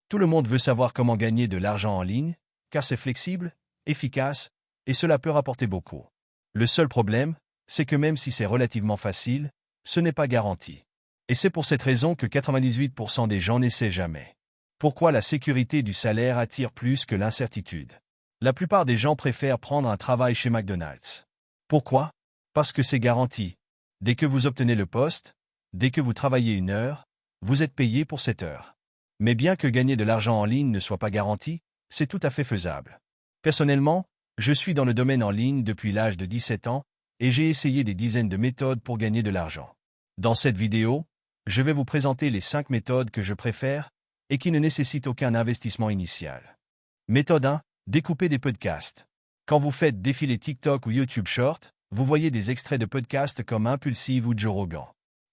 Tout le monde veut savoir comment gagner de l'argent en ligne, car c'est flexible, efficace, et cela peut rapporter beaucoup. Le seul problème, c'est que même si c'est relativement facile, ce n'est pas garanti. Et c'est pour cette raison que 98% des gens n'essaient jamais. Pourquoi la sécurité du salaire attire plus que l'incertitude? La plupart des gens préfèrent prendre un travail chez McDonald's. Pourquoi? Parce que c'est garanti. Dès que vous obtenez le poste, dès que vous travaillez une heure, vous êtes payé pour cette heure. Mais bien que gagner de l'argent en ligne ne soit pas garanti, c'est tout à fait faisable. Personnellement, je suis dans le domaine en ligne depuis l'âge de 17 ans et j'ai essayé des dizaines de méthodes pour gagner de l'argent. Dans cette vidéo, je vais vous présenter les 5 méthodes que je préfère et qui ne nécessitent aucun investissement initial. Méthode 1. Découper des podcasts. Quand vous faites défiler TikTok ou YouTube Short, vous voyez des extraits de podcasts comme Impulsive ou Joe Rogan.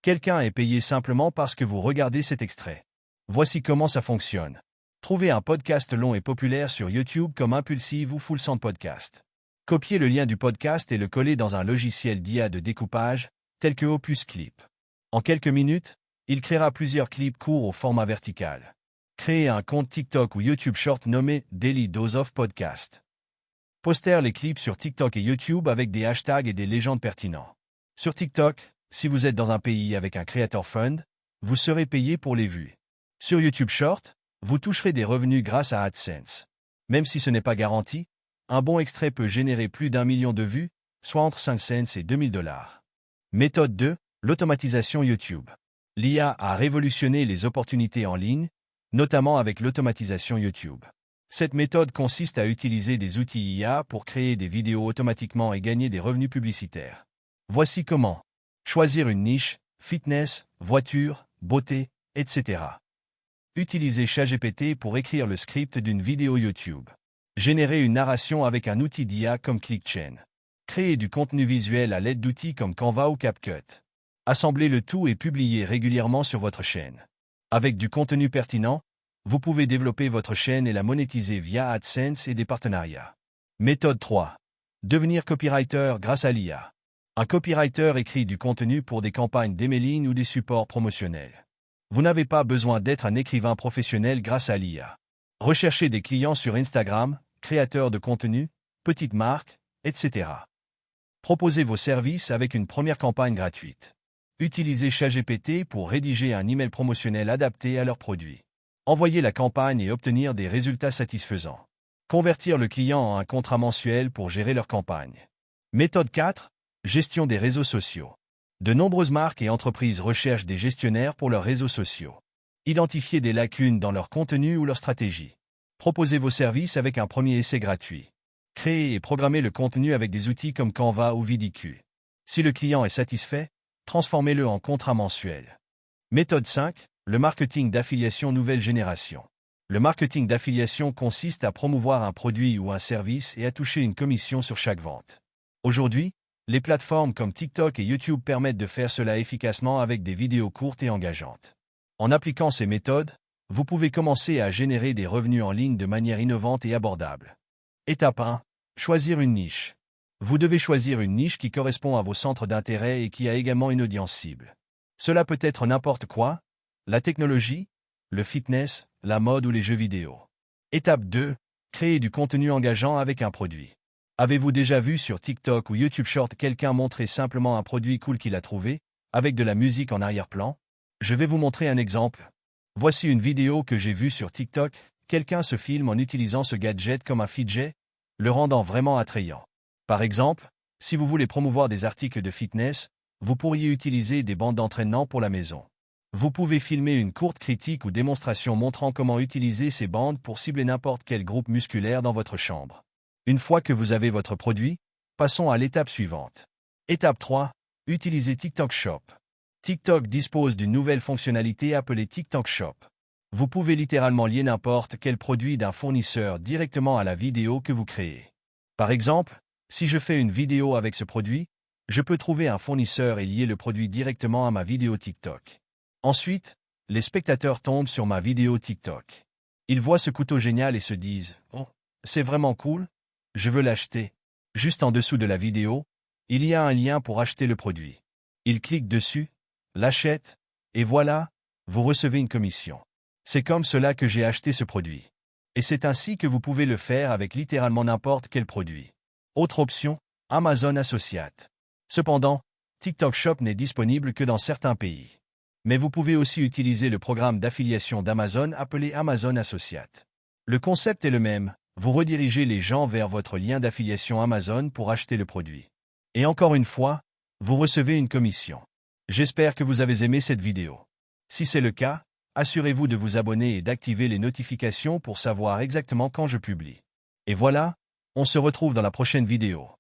Quelqu'un est payé simplement parce que vous regardez cet extrait. Voici comment ça fonctionne. Trouvez un podcast long et populaire sur YouTube comme Impulsive ou Full Sound Podcast. Copiez le lien du podcast et le coller dans un logiciel d'IA de découpage, tel que Opus Clip. En quelques minutes, il créera plusieurs clips courts au format vertical. Créez un compte TikTok ou YouTube Short nommé Daily Dose of Podcast. Postez les clips sur TikTok et YouTube avec des hashtags et des légendes pertinents. Sur TikTok, si vous êtes dans un pays avec un Creator Fund, vous serez payé pour les vues. Sur YouTube Short, vous toucherez des revenus grâce à AdSense. Même si ce n'est pas garanti, un bon extrait peut générer plus d'1 million de vues, soit entre 5 cents et 2000 $. Méthode 2. L'automatisation YouTube. L'IA a révolutionné les opportunités en ligne, notamment avec l'automatisation YouTube. Cette méthode consiste à utiliser des outils IA pour créer des vidéos automatiquement et gagner des revenus publicitaires. Voici comment. Choisir une niche, fitness, voiture, beauté, etc. Utilisez ChatGPT pour écrire le script d'une vidéo YouTube. Générer une narration avec un outil d'IA comme ClickChain. Créer du contenu visuel à l'aide d'outils comme Canva ou CapCut. Assemblez le tout et publiez régulièrement sur votre chaîne. Avec du contenu pertinent, vous pouvez développer votre chaîne et la monétiser via AdSense et des partenariats. Méthode 3. Devenir copywriter grâce à l'IA. Un copywriter écrit du contenu pour des campagnes d'emailing ou des supports promotionnels. Vous n'avez pas besoin d'être un écrivain professionnel grâce à l'IA. Recherchez des clients sur Instagram, créateurs de contenu, petites marques, etc. Proposez vos services avec une première campagne gratuite. Utilisez ChatGPT pour rédiger un email promotionnel adapté à leurs produits. Envoyez la campagne et obtenir des résultats satisfaisants. Convertir le client en un contrat mensuel pour gérer leur campagne. Méthode 4. Gestion des réseaux sociaux. De nombreuses marques et entreprises recherchent des gestionnaires pour leurs réseaux sociaux. Identifiez des lacunes dans leur contenu ou leur stratégie. Proposez vos services avec un premier essai gratuit. Créez et programmez le contenu avec des outils comme Canva ou Vidicue. Si le client est satisfait, transformez-le en contrat mensuel. Méthode 5. Le marketing d'affiliation nouvelle génération. Le marketing d'affiliation consiste à promouvoir un produit ou un service et à toucher une commission sur chaque vente. Aujourd'hui, les plateformes comme TikTok et YouTube permettent de faire cela efficacement avec des vidéos courtes et engageantes. En appliquant ces méthodes, vous pouvez commencer à générer des revenus en ligne de manière innovante et abordable. Étape 1. Choisir une niche. Vous devez choisir une niche qui correspond à vos centres d'intérêt et qui a également une audience cible. Cela peut être n'importe quoi, la technologie, le fitness, la mode ou les jeux vidéo. Étape 2. Créer du contenu engageant avec un produit. Avez-vous déjà vu sur TikTok ou YouTube Short quelqu'un montrer simplement un produit cool qu'il a trouvé, avec de la musique en arrière-plan? Je vais vous montrer un exemple. Voici une vidéo que j'ai vue sur TikTok. Quelqu'un se filme en utilisant ce gadget comme un fidget, le rendant vraiment attrayant. Par exemple, si vous voulez promouvoir des articles de fitness, vous pourriez utiliser des bandes d'entraînement pour la maison. Vous pouvez filmer une courte critique ou démonstration montrant comment utiliser ces bandes pour cibler n'importe quel groupe musculaire dans votre chambre. Une fois que vous avez votre produit, passons à l'étape suivante. Étape 3. Utilisez TikTok Shop. TikTok dispose d'une nouvelle fonctionnalité appelée TikTok Shop. Vous pouvez littéralement lier n'importe quel produit d'un fournisseur directement à la vidéo que vous créez. Par exemple, si je fais une vidéo avec ce produit, je peux trouver un fournisseur et lier le produit directement à ma vidéo TikTok. Ensuite, les spectateurs tombent sur ma vidéo TikTok. Ils voient ce couteau génial et se disent « Oh, c'est vraiment cool, je veux l'acheter ». Juste en dessous de la vidéo, il y a un lien pour acheter le produit. Ils cliquent dessus, l'achètent, et voilà, vous recevez une commission. C'est comme cela que j'ai acheté ce produit. Et c'est ainsi que vous pouvez le faire avec littéralement n'importe quel produit. Autre option, Amazon Associates. Cependant, TikTok Shop n'est disponible que dans certains pays. Mais vous pouvez aussi utiliser le programme d'affiliation d'Amazon appelé Amazon Associates. Le concept est le même, vous redirigez les gens vers votre lien d'affiliation Amazon pour acheter le produit. Et encore une fois, vous recevez une commission. J'espère que vous avez aimé cette vidéo. Si c'est le cas, assurez-vous de vous abonner et d'activer les notifications pour savoir exactement quand je publie. Et voilà, on se retrouve dans la prochaine vidéo.